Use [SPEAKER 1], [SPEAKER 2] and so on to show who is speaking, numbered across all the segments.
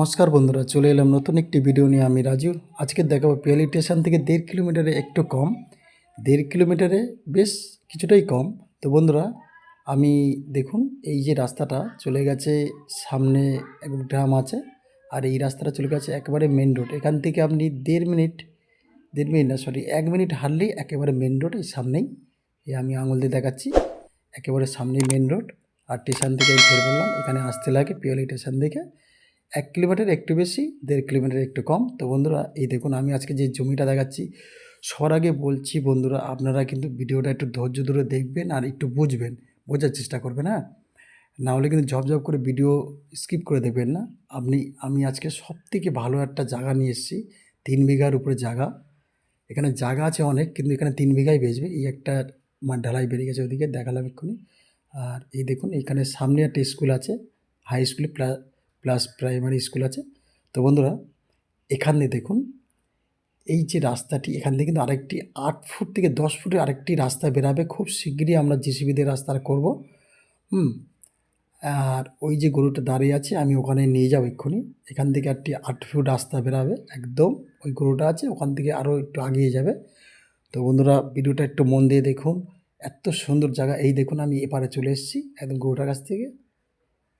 [SPEAKER 1] নমস্কার বন্ধুরা, চলে এলাম নতুন একটি ভিডিও নিয়ে। আমি রাজু। আজকে দেখাবো পিয়ালি স্টেশন থেকে 1.5 কিলোমিটারে একটু কম, 1.5 কিলোমিটারে বেশ কিছুটাই কম। তো বন্ধুরা, আমি দেখুন এই যে রাস্তাটা চলে গেছে, সামনে এক গ্রাম আছে, আর এই রাস্তাটা চলে গেছে একেবারে মেন রোড। এখান থেকে আপনি 1.5 মিনিট না, সরি 1 মিনিট হাঁটলেই একেবারে মেন রোড। এই সামনেই, এই আমি আঙুল দিয়ে দেখাচ্ছি, একেবারে সামনেই মেন রোড। আর স্টেশন থেকে আমি ফের বললাম, এখানে আসতে লাগে পিয়ালি স্টেশন থেকে 1 কিলোমিটার একটু বেশি, 1.5 কিলোমিটার একটু কম। তো বন্ধুরা, এই দেখুন আমি আজকে যে জমিটা দেখাচ্ছি, সবার আগে বলছি বন্ধুরা, আপনারা কিন্তু ভিডিওটা একটু ধৈর্য ধরে দেখবেন আর একটু বুঝবেন, বোঝার চেষ্টা করবেন, হ্যাঁ। না হলে কিন্তু ঝপঝপ করে ভিডিও স্কিপ করে দেখবেন না। আমি আজকে সবথেকে ভালো একটা জায়গা নিয়ে এসেছি, 3 বিঘার উপরে জায়গা। এখানে জায়গা আছে অনেক, কিন্তু এখানে 3 বিঘাই বেচবে। এই একটা ঢালাই বেরিয়ে গেছে, ওদিকে দেখালাম এক্ষুনি। আর এই দেখুন এখানে সামনে একটা স্কুল আছে, high school plus primary school আছে। তো বন্ধুরা, এখানে দেখুন এই যে রাস্তাটি, এখান থেকে কিন্তু আরেকটি 8 ফুট থেকে 10 ফুটের আরেকটি রাস্তা বেরাবে। খুব শিগগিরই আমরা জেসিবি দিয়ে রাস্তা করব। আর ওই যে গরুটা দাঁড়িয়ে আছে, আমি ওখানে নিয়ে যাবো এক্ষুনি। এখান থেকে একটি 8 ফুট রাস্তা বেরাবে একদম। ওই গরুটা আছে ওখান থেকে আরও একটু আগিয়ে যাবে। তো বন্ধুরা, ভিডিওটা একটু মন দিয়ে দেখুন, এত সুন্দর জায়গা। এই দেখুন আমি এপারে চলে এসেছি একদম গরুটার কাছ থেকে।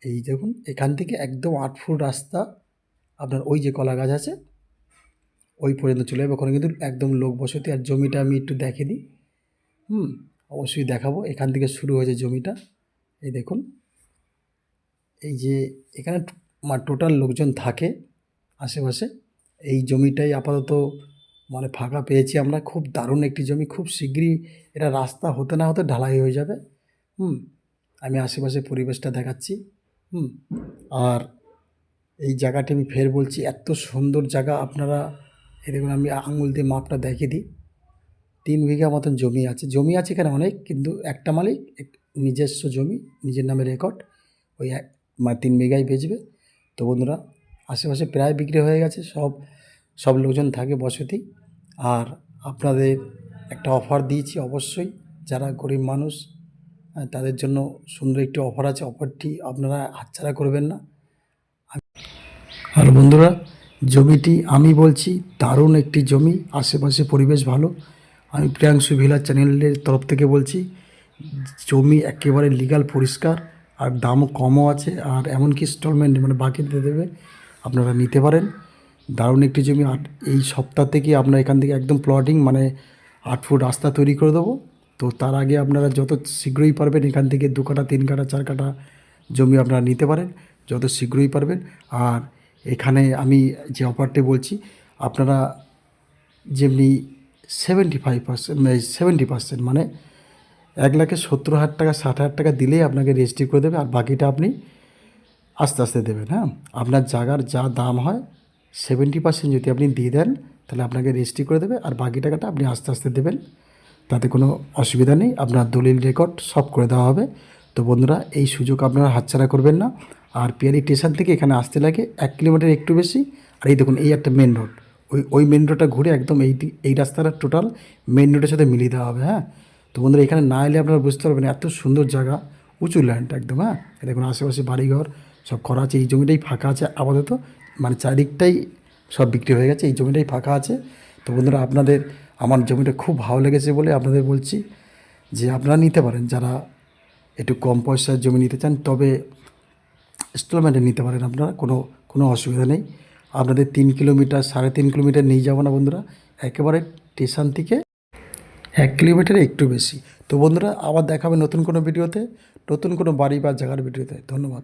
[SPEAKER 1] এই দেখুন এখান থেকে একদম 8 ফুট রাস্তা, আপনার ওই যে কলা গাছ আছে ওই পর্যন্ত চলে যাবে। ওখানে কিন্তু একদম লোক বসতি। আর জমিটা আমি একটু দেখে দিই, অবশ্যই দেখাবো। এখান থেকে শুরু হয়েছে জমিটা, এই দেখুন। এই যে এখানে টোটাল লোকজন থাকে আশেপাশে। এই জমিটাই আপাতত ফাঁকা পেয়েছি আমরা। খুব দারুণ একটি জমি, খুব শিগগিরই এটা রাস্তা হতে না হতে ঢালাই হয়ে যাবে। আমি আশেপাশে পরিবেশটা দেখাচ্ছি। আর এই জায়গাটি আমি ফের বলছি, এত সুন্দর জায়গা। আপনারা এই দেখুন, আমি আঙুল দিয়ে মাপটা দেখিয়ে দিই। 3 বিঘা মতন জমি আছে এখানে অনেক, কিন্তু একটা মালিক নিজস্ব জমি, নিজের নামে রেকর্ড। ওই 3 বিঘাই বেচবে। তো বন্ধুরা, আশেপাশে প্রায় বিক্রি হয়ে গেছে, সব লোকজন থাকে বসতি। আর আপনাদের একটা অফার দিয়েছি, অবশ্যই যারা গরিব মানুষ তাদের জন্য সুন্দর একটি অফার আছে। অফারটি আপনারা হাতছাড়া করবেন না। আর বন্ধুরা, জমিটি আমি বলছি দারুণ একটি জমি, আশেপাশে পরিবেশ ভালো। আমি প্রিয়াংশু ভিলার চ্যানেলের তরফ থেকে বলছি, জমি একেবারে লিগাল, পরিষ্কার, আর দামও কমও আছে। আর এমনকি ইনস্টলমেন্ট বাকিতে দেবে, আপনারা নিতে পারেন। দারুণ একটি জমি। আর এই সপ্তাহ থেকে আপনার এখান থেকে একদম প্লটিং 8 ফুট রাস্তা তৈরি করে দেবো। তো তার আগে আপনারা যত শীঘ্রই পারবেন এখান থেকে 2 কাঠা 3 কাঠা 4 কাঠা জমি আপনারা নিতে পারেন, যত শীঘ্রই পারবেন। আর এখানে আমি যে অফারটি বলছি, আপনারা যেমনি 70% 1,70,000 টাকা 60,000 টাকা দিলেই আপনাকে রেজিস্ট্রি করে দেবে। আর বাকিটা আপনি আস্তে আস্তে দেবেন, হ্যাঁ। আপনার জায়গার যা দাম হয় 70% যদি আপনি দিয়ে দেন, তাহলে আপনাকে রেজিস্ট্রি করে দেবে। আর বাকি টাকাটা আপনি আস্তে আস্তে দেবেন, তাতে কোনো অসুবিধা নেই। আপনার দলিল রেকর্ড সব করে দেওয়া হবে। তো বন্ধুরা, এই সুযোগ আপনারা হাতছাড়া করবেন না। আর পিয়ালি স্টেশন থেকে এখানে আসতে লাগে 1 কিলোমিটার একটু বেশি। আর এই দেখুন এই একটা মেন রোড, ওই মেন রোডটা ঘুরে একদম এই রাস্তাটা টোটাল মেন রোডের সাথে মিলিয়ে দেওয়া হবে, হ্যাঁ। তো বন্ধুরা, এখানে না এলে আপনারা বুঝতে পারবেন এত সুন্দর জায়গা, উঁচু ল্যান্ড একদম, হ্যাঁ। দেখুন আশেপাশে বাড়িঘর সব করা আছে। এই জমিটাই ফাঁকা আছে আপাতত, চারিদিকটাই সব বিক্রি হয়ে গেছে, এই জমিটাই ফাঁকা আছে। তো বন্ধুরা, আপনাদের আমার জমিটা খুব ভালো লেগেছে বলে আপনাদের বলছি যে আপনারা নিতে পারেন, যারা একটু কম পয়সার জমি নিতে চান। তবে ইনস্টলমেন্টে নিতে পারেন আপনারা, কোনো অসুবিধা নেই। আপনাদের 3 কিলোমিটার 3.5 কিলোমিটার নিয়ে যাবো না বন্ধুরা, একেবারে স্টেশন থেকে 1 কিলোমিটার একটু বেশি। তো বন্ধুরা, আবার দেখাবে নতুন কোনো ভিডিওতে, নতুন কোনো বাড়ি বা জায়গার ভিডিওতে। ধন্যবাদ।